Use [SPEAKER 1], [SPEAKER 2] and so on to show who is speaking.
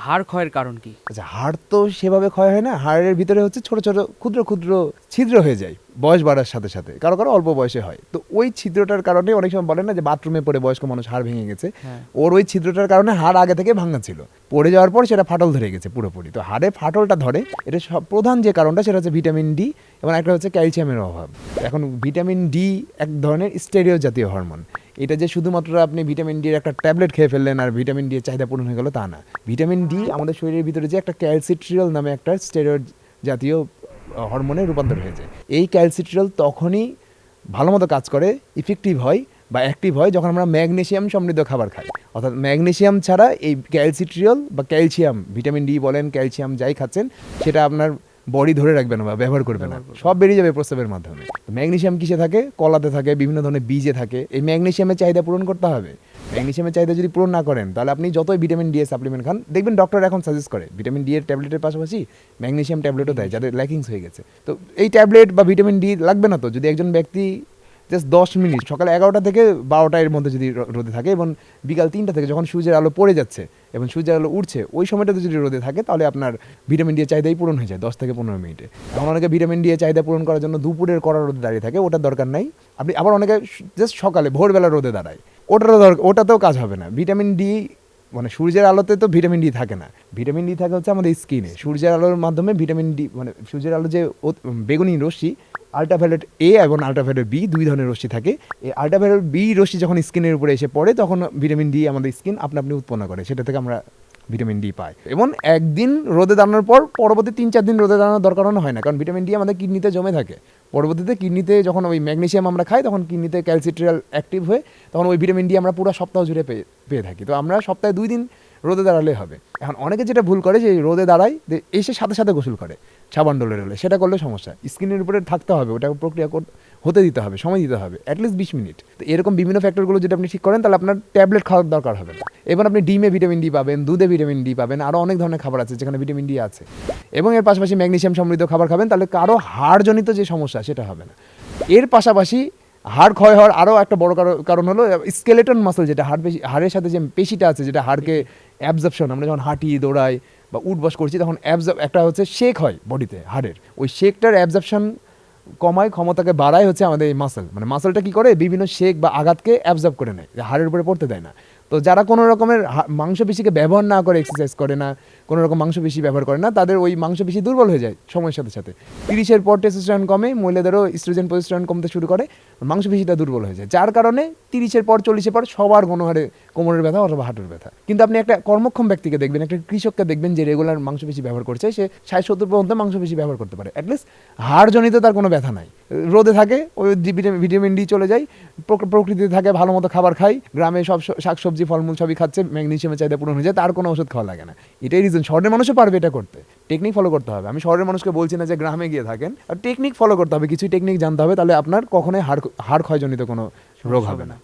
[SPEAKER 1] হাড় ক্ষয়ের কারণ কি?
[SPEAKER 2] আচ্ছা, হাড় তো সেভাবে ক্ষয় হয় না, হাড়ের ভিতরে হচ্ছে ছোট ছোট ক্ষুদ্র ক্ষুদ্র ছিদ্র হয়ে যায় বয়স বাড়ার সাথে সাথে, কারো কারো অল্প বয়সে হয়। তো ওই ছিদ্রটার কারণে অনেক সময় বলেন না যে বাথরুমে পড়ে বয়স্ক মানুষ হাড় ভেঙে গেছে,
[SPEAKER 1] হ্যাঁ।
[SPEAKER 2] ওর ওই ছিদ্রটার কারণে হাড় আগে থেকে ভাঙা ছিল, পড়ে যাওয়ার পর সেটা ফাটল ধরে গেছে পুরোপুরি। তো হাড়ে ফাটলটা ধরে এটা সব প্রধান যে কারণটা সেটা হচ্ছে ভিটামিন ডি এবং একটা হচ্ছে ক্যালসিয়ামের অভাব। এখন ভিটামিন ডি এক ধরনের স্টেরয়েড জাতীয় হরমোন। এটা যে শুধুমাত্র আপনি ভিটামিন ডি এর একটা ট্যাবলেট খেয়ে ফেললেন আর ভিটামিন ডি এর চাহিদা পূরণ হয়ে গেল তা না। ভিটামিন ডি আমাদের শরীরের ভিতরে যে একটা ক্যালসিট্রিয়ল নামে একটা স্টেরয়েড জাতীয় হরমোনে রূপান্তর হয়ে যায়। এই ক্যালসিট্রিয়ল তখনই ভালো মতো কাজ করে, ইফেক্টিভ হয় বা অ্যাক্টিভ হয় যখন আমরা ম্যাগনেসিয়াম সমৃদ্ধ খাবার খাই। অর্থাৎ ম্যাগনেসিয়াম ছাড়া এই ক্যালসিট্রিয়ল বা ক্যালসিয়াম, ভিটামিন ডি বলেন ক্যালসিয়াম যাই খাচ্ছেন সেটা আপনার বডি ধরে রাখবে না বা ব্যবহার করবে না, সব বেরিয়ে যাবে প্রস্রাবের মাধ্যমে। ম্যাগনেসিয়াম কিসে থাকে? কলাতে থাকে, বিভিন্ন ধরনের বীজে থাকে। এই ম্যাগনেসিয়ামের চাহিদা পূরণ করতে হবে। ম্যাগনেসিয়ামের চাহিদা যদি পূরণ না করেন তাহলে আপনি যতই ভিটামিন ডি এর সাপ্লিমেন্ট খান, দেখবেন ডক্টর এখন সাজেস্ট করে ভিটামিন ডি এর ট্যাবলেটের পাশাপাশি ম্যাগনেসিয়াম ট্যাবলেটও দেয় যাদের ল্যাকিংস হয়ে গেছে। তো এই ট্যাবলেট বা ভিটামিন ডি লাগবে না তো যদি একজন ব্যক্তি জাস্ট 10 মিনিট সকাল 11টা থেকে 12টা এর মধ্যে যদি রোদে থাকে এবং বিকাল 3টা থেকে যখন সূর্যের আলো পড়ে যাচ্ছে এবং সূর্যের আলো উঠছে ওই সময়টাতে যদি রোদে থাকে তাহলে আপনার ভিটামিন ডি এর চাহিদাই পূরণ হয়ে যায় 10 থেকে 15 মিনিটে। এখন অনেকে ভিটামিন ডি এর চাহিদা পূরণ করার জন্য দুপুরের কড়া রোদে দাঁড়িয়ে থাকে, ওটার দরকার নাই। আপনি আবার অনেকে জাস্ট সকালে ভোরবেলা রোদে দাঁড়ায়, ওটাতেও কাজ হবে না। ভিটামিন ডি মানে সূর্যের আলোতে তো ভিটামিন ডি থাকে না, ভিটামিন ডি থাকে হচ্ছে আমাদের স্কিনে। সূর্যের আলোর মাধ্যমে ভিটামিন ডি মানে সূর্যের আলো যে বেগুনি রশ্মি, আল্ট্রাভায়োলেট এ এবং আল্ট্রাভায়োলেট বি দুই ধরনের রশ্মি থাকে। এই আল্ট্রাভায়োলেট বি রশ্মি যখন স্কিনের উপরে এসে পড়ে তখন ভিটামিন ডি আমাদের স্কিন আপনা আপনি উৎপন্ন করে, সেটা থেকে আমরা ভিটামিন ডি পাই। এবং একদিন রোদে দাঁড়ানোর পর পরবর্তী 3-4 দিন রোদে দাঁড়ানোর দরকার হয় না, কারণ ভিটামিন ডি আমাদের কিডনিতে জমে থাকে। পরবর্তীতে কিডনিতে যখন ওই ম্যাগনেসিয়াম আমরা খাই তখন কিডনিতে ক্যালসিট্রিয়াল অ্যাক্টিভ হয়ে তখন ওই ভিটামিন ডি আমরা পুরো সপ্তাহ জুড়ে পেয়ে থাকি। তো আমরা সপ্তাহে 2 দিন রোদে দাঁড়ালে হবে। এখন অনেকে যেটা ভুল করে যে রোদে দাঁড়ায় এসে সাথে সাথে গোসল করে সাবান ডলে ডলে, সেটা করলে সমস্যা। স্কিনের উপরে থাকতে হবে, ওটা প্রক্রিয়া হতে দিতে হবে, সময় দিতে হবে অ্যাটলিস্ট 20 মিনিট। তো এরকম বিভিন্ন ফ্যাক্টরগুলো যদি আপনি ঠিক করেন তাহলে আপনার ট্যাবলেট খাওয়ার দরকার হবে না। এবার আপনি ডিমে ভিটামিন ডি পাবেন, দুধে ভিটামিন ডি পাবেন, আরও অনেক ধরনের খাবার আছে যেখানে ভিটামিন ডি আছে। এবং এর পাশাপাশি ম্যাগনেসিয়াম সমৃদ্ধ খাবার খাবেন, তাহলে কারো হাড়জনিত যে সমস্যা সেটা হবে না। এর পাশাপাশি হাড় ক্ষয় হওয়ার আরও একটা বড় কারণ হলো স্কেলেটন মাসল, যেটা হাড়ের সাথে যে পেশিটা আছে যেটা হাড়কে অ্যাবজর্পশন, আমরা যখন হাঁটি দৌড়াই বা উঠবস করছি তখন একটা হচ্ছে শেক হয় বডিতে হাড়ের, ওই শেকটার অ্যাবজর্পশন কমায়, ক্ষমতাকে বাড়ায় হচ্ছে আমাদের এই মাসল। মানে মাসলটা কি করে বিভিন্ন শেক বা আঘাতকে অ্যাবজর্ব করে নেয়, হাড়ের উপরে পড়তে দেয় না। তো যারা কোনো রকমের মাংসপেশিকে ব্যবহার না করে, এক্সারসাইজ করে না, কোনো রকম মাংসপেশি ব্যবহার করে না, তাদের ওই মাংসপেশি দুর্বল হয়ে যায় সময়ের সাথে সাথে। 30-এর পর টেস্টোস্টেরন কমে, মহিলাদেরও ইস্ট্রোজেন প্রজেস্টেরন কমতে শুরু করে, মাংসপেশিটা দুর্বল হয়ে যায়, যার কারণে 30-এর পর 40-এর পর সবার গণহারে কোমরের ব্যথা অথবা হাঁটুর ব্যথা। কিন্তু আপনি একটা কর্মক্ষম ব্যক্তিকে দেখবেন, একটা কৃষককে দেখবেন যে রেগুলার মাংসপেশি ব্যবহার করছে, সে 60-70 পর্যন্ত মাংসপেশি ব্যবহার করতে পারে, অ্যাটলিস্ট হাড়জনিত তার কোনো ব্যথা নাই। রোদে থাকে ওই ভিটামিন ডি চলে যায়, প্রকৃতিতে থাকে, ভালো মতো খাবার খাই, গ্রামে সব শাকসবজি ফলমূল সবই খাচ্ছে, ম্যাগনেসিয়ামের চাহিদা পূরণ হয়ে যায়, তার কোনো ওষুধ খাওয়া লাগে না। এটাই রিজন। শহরের মানুষও পারবে এটা করতে, টেকনিক ফলো করতে হবে। আমি শহরের মানুষকে বলছি না যে গ্রামে গিয়ে থাকেন, আর টেকনিক ফলো করতে হবে, কিছু টেকনিক জানতে হবে, তাহলে আপনার কখনোই হাড় ক্ষয়জনিত কোনো রোগ হবে না।